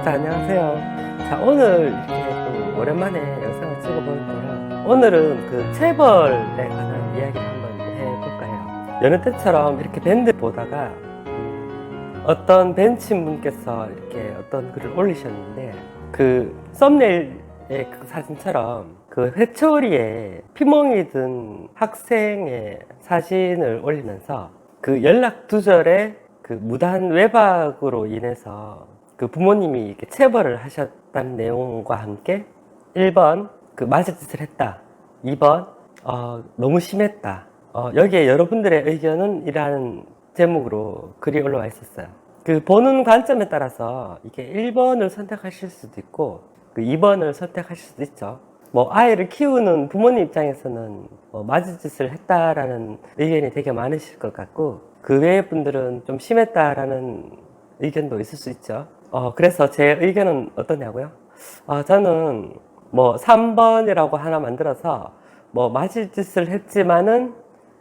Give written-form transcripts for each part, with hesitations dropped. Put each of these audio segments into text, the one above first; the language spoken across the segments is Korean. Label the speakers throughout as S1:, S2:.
S1: 자, 안녕하세요. 자, 오늘 이렇게 또 오랜만에 영상을 찍어보는데요. 오늘은 그 체벌에 관한 이야기를 한번 해볼까요? 여느 때처럼 이렇게 밴드 보다가 어떤 벤치분께서 이렇게 어떤 글을 올리셨는데, 그 썸네일의 그 사진처럼 그 회초리에 피멍이 든 학생의 사진을 올리면서 그 연락 두절에 그 무단 외박으로 인해서 그 부모님이 이렇게 체벌을 하셨다는 내용과 함께 1번 그 맞을 짓을 했다, 2번 너무 심했다, 여기에 여러분들의 의견은 이라는 제목으로 글이 올라와 있었어요. 그 보는 관점에 따라서 이게 1번을 선택하실 수도 있고 그 2번을 선택하실 수도 있죠. 뭐 아이를 키우는 부모님 입장에서는 맞을 짓을 했다라는 의견이 되게 많으실 것 같고, 그 외의 분들은 좀 심했다라는 의견도 있을 수 있죠. 그래서 제 의견은 어떠냐고요? 저는 뭐 3번이라고 하나 만들어서 뭐 맞을 짓을 했지만은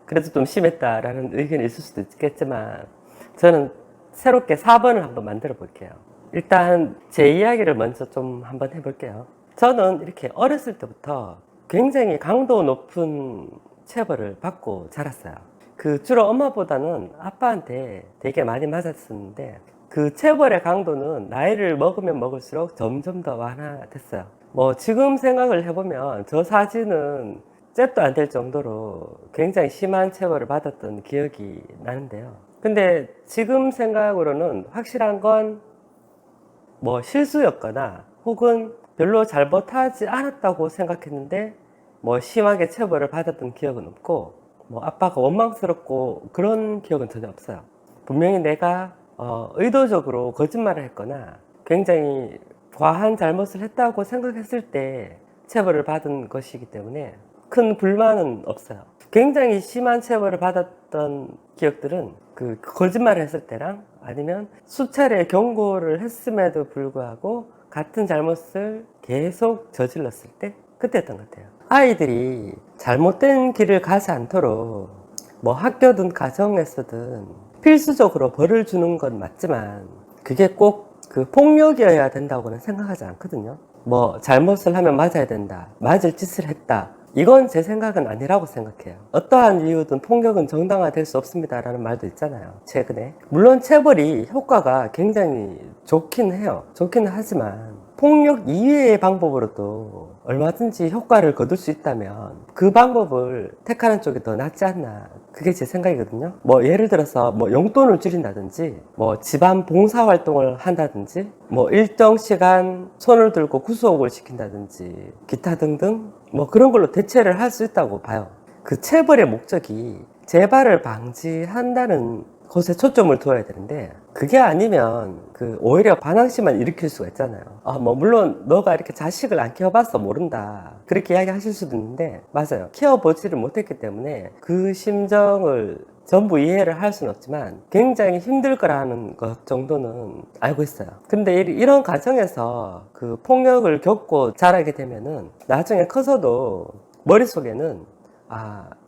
S1: 그래도 좀 심했다라는 의견이 있을 수도 있겠지만, 저는 새롭게 4번을 한번 만들어 볼게요. 일단 제 이야기를 먼저 좀 한번 해볼게요. 저는 이렇게 어렸을 때부터 굉장히 강도 높은 체벌을 받고 자랐어요. 그 주로 엄마보다는 아빠한테 되게 많이 맞았었는데, 그 체벌의 강도는 나이를 먹으면 먹을수록 점점 더 완화됐어요. 뭐 지금 생각을 해보면 저 사진은 잽도 안 될 정도로 굉장히 심한 체벌을 받았던 기억이 나는데요. 근데 지금 생각으로는 확실한 건 뭐 실수였거나 혹은 별로 잘못하지 않았다고 생각했는데 뭐 심하게 체벌을 받았던 기억은 없고, 뭐 아빠가 원망스럽고 그런 기억은 전혀 없어요. 분명히 내가 의도적으로 거짓말을 했거나 굉장히 과한 잘못을 했다고 생각했을 때 체벌을 받은 것이기 때문에 큰 불만은 없어요. 굉장히 심한 체벌을 받았던 기억들은 그 거짓말을 했을 때랑 아니면 수차례 경고를 했음에도 불구하고 같은 잘못을 계속 저질렀을 때, 그때였던 것 같아요. 아이들이 잘못된 길을 가지 않도록 뭐 학교든 가정에서든 필수적으로 벌을 주는 건 맞지만 그게 꼭 그 폭력이어야 된다고는 생각하지 않거든요. 뭐 잘못을 하면 맞아야 된다, 맞을 짓을 했다, 이건 제 생각은 아니라고 생각해요. 어떠한 이유든 폭력은 정당화될 수 없습니다라는 말도 있잖아요, 최근에. 물론 체벌이 효과가 굉장히 좋긴 해요. 좋기는 하지만 폭력 이외의 방법으로도 얼마든지 효과를 거둘 수 있다면 그 방법을 택하는 쪽이 더 낫지 않나, 그게 제 생각이거든요. 뭐 예를 들어서 뭐 용돈을 줄인다든지 뭐 집안 봉사활동을 한다든지 뭐 일정 시간 손을 들고 구속을 시킨다든지 기타 등등 뭐 그런 걸로 대체를 할 수 있다고 봐요. 그 체벌의 목적이 재발을 방지한다는 것에 초점을 두어야 되는데, 그게 아니면 그 오히려 반항심만 일으킬 수가 있잖아요. 뭐 물론 너가 이렇게 자식을 안 키워봐서 모른다, 그렇게 이야기하실 수도 있는데, 맞아요. 키워보지를 못했기 때문에 그 심정을 전부 이해를 할 수는 없지만 굉장히 힘들 거라는 것 정도는 알고 있어요. 근데 이런 과정에서 그 폭력을 겪고 자라게 되면은 나중에 커서도 머릿속에는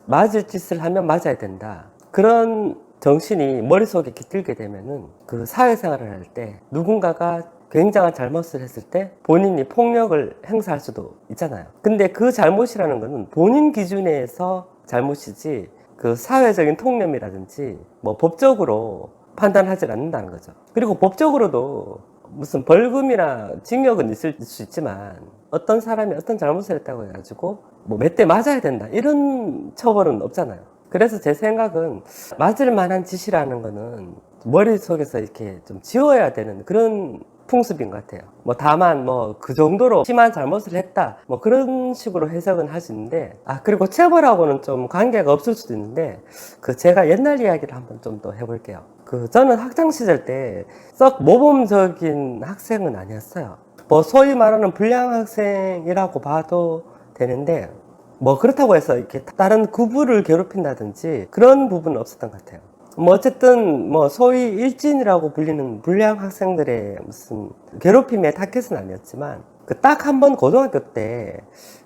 S1: 맞을 짓을 하면 맞아야 된다, 그런 정신이 머릿속에 깃들게 되면은 그 사회생활을 할 때 누군가가 굉장한 잘못을 했을 때 본인이 폭력을 행사할 수도 있잖아요. 근데 그 잘못이라는 거는 본인 기준에서 잘못이지 그 사회적인 통념이라든지 뭐 법적으로 판단하지 않는다는 거죠. 그리고 법적으로도 무슨 벌금이나 징역은 있을 수 있지만 어떤 사람이 어떤 잘못을 했다고 해가지고 뭐 몇 대 맞아야 된다, 이런 처벌은 없잖아요. 그래서 제 생각은 맞을 만한 짓이라는 거는 머릿속에서 이렇게 좀 지워야 되는 그런 풍습인 것 같아요. 뭐 다만 뭐 그 정도로 심한 잘못을 했다, 뭐 그런 식으로 해석은 할 수 있는데, 그리고 체벌하고는 좀 관계가 없을 수도 있는데, 그 제가 옛날 이야기를 한번 좀 더 해볼게요. 그 저는 학창 시절 때 썩 모범적인 학생은 아니었어요. 뭐 소위 말하는 불량 학생이라고 봐도 되는데, 뭐 그렇다고 해서 이렇게 다른 구부를 괴롭힌다든지 그런 부분은 없었던 것 같아요. 뭐 어쨌든 뭐 소위 일진이라고 불리는 불량 학생들의 무슨 괴롭힘의 타겟은 아니었지만, 그 딱 한 번 고등학교 때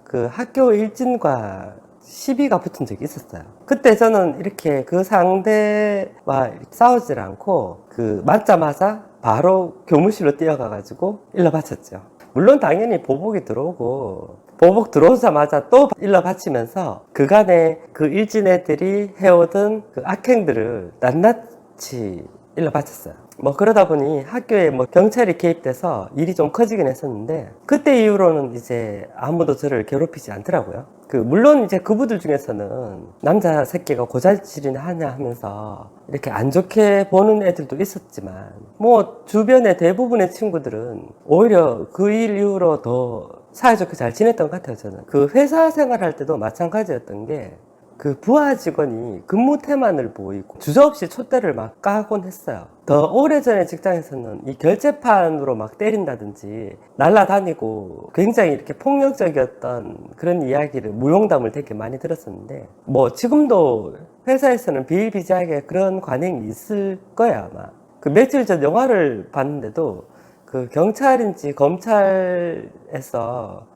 S1: 그 학교 일진과 시비가 붙은 적이 있었어요. 그때 저는 이렇게 그 상대와 싸우질 않고 그 맞자마자 바로 교무실로 뛰어가가지고 일러 바쳤죠. 물론 당연히 보복이 들어오고 보복 들어오자마자 또 일러 바치면서 그간에 그 일진 애들이 해오던 그 악행들을 낱낱이 일러 바쳤어요. 뭐 그러다 보니 학교에 뭐 경찰이 개입돼서 일이 좀 커지긴 했었는데 그때 이후로는 이제 아무도 저를 괴롭히지 않더라고요. 물론 이제 그분들 중에서는 남자 새끼가 고자질이나 하냐 하면서 이렇게 안 좋게 보는 애들도 있었지만 뭐 주변의 대부분의 친구들은 오히려 그 일 이후로 더 사이좋게 잘 지냈던 것 같아요. 저는 그 회사 생활할 때도 마찬가지였던 게 그 부하 직원이 근무 태만을 보이고 주저없이 촛대를 막 까곤 했어요. 더 오래전에 직장에서는 이 결제판으로 막 때린다든지 날라다니고 굉장히 이렇게 폭력적이었던 그런 이야기를 무용담을 되게 많이 들었었는데 뭐 지금도 회사에서는 비일비재하게 그런 관행이 있을 거야 아마. 그 며칠 전 영화를 봤는데도 그 경찰인지 검찰에서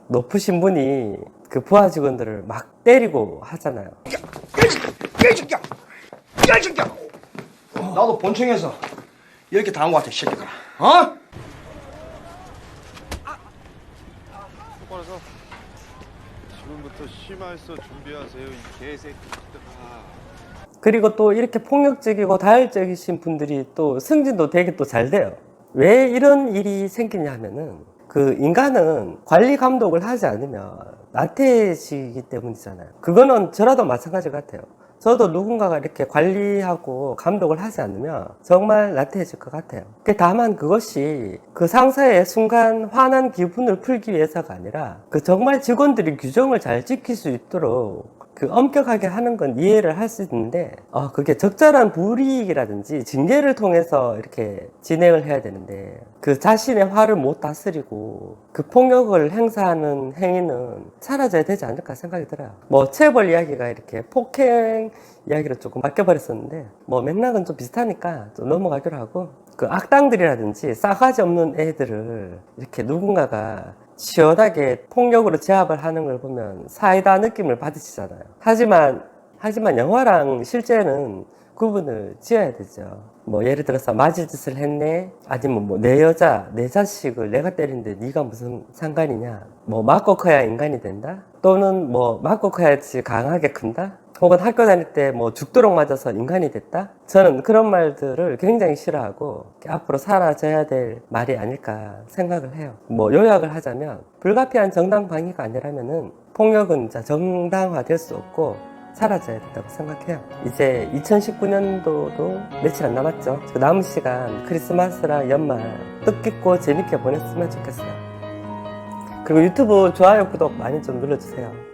S1: 높으신 분이 그 부하 직원들을 막 때리고 하잖아요.
S2: 야, 이 새끼야! 야, 이 새끼야! 나도 본청에서 이렇게 당한 것 같아, 이 새끼들아. 어?
S3: 똑바로 서. 지금부터 심할서 준비하세요, 이 개새끼들아.
S1: 그리고 또 이렇게 폭력적이고 다혈적이신 분들이 또 승진도 되게 또 잘 돼요. 왜 이런 일이 생기냐 하면은 그 인간은 관리 감독을 하지 않으면 나태해지기 때문이잖아요. 그거는 저라도 마찬가지 같아요. 저도 누군가가 이렇게 관리하고 감독을 하지 않으면 정말 나태해질 것 같아요. 다만 그것이 그 상사의 순간 화난 기분을 풀기 위해서가 아니라 그 정말 직원들이 규정을 잘 지킬 수 있도록 그 엄격하게 하는 건 이해를 할 수 있는데 그게 적절한 불이익이라든지 징계를 통해서 이렇게 진행을 해야 되는데 그 자신의 화를 못 다스리고 그 폭력을 행사하는 행위는 사라져야 되지 않을까 생각이 들어요. 뭐 체벌 이야기가 이렇게 폭행 이야기로 조금 바뀌어버렸었는데 뭐 맥락은 좀 비슷하니까 좀 넘어가기로 하고 그 악당들이라든지 싸가지 없는 애들을 이렇게 누군가가 시원하게 폭력으로 제압을 하는 걸 보면 사이다 느낌을 받으시잖아요. 하지만 영화랑 실제는 구분을 지어야 되죠. 뭐 예를 들어서 맞을 짓을 했네, 아니면 뭐 내 여자, 내 자식을 내가 때리는데 네가 무슨 상관이냐, 뭐 맞고 커야 인간이 된다, 또는 뭐 맞고 커야지 강하게 큰다, 혹은 학교 다닐 때 뭐 죽도록 맞아서 인간이 됐다. 저는 그런 말들을 굉장히 싫어하고 앞으로 사라져야 될 말이 아닐까 생각을 해요. 뭐 요약을 하자면 불가피한 정당방위가 아니라면은 폭력은 진짜 정당화될 수 없고 사라져야 된다고 생각해요. 이제 2019년도도 며칠 안 남았죠. 그 남은 시간 크리스마스랑 연말 뜻깊고 재밌게 보냈으면 좋겠어요. 그리고 유튜브 좋아요, 구독 많이 좀 눌러주세요.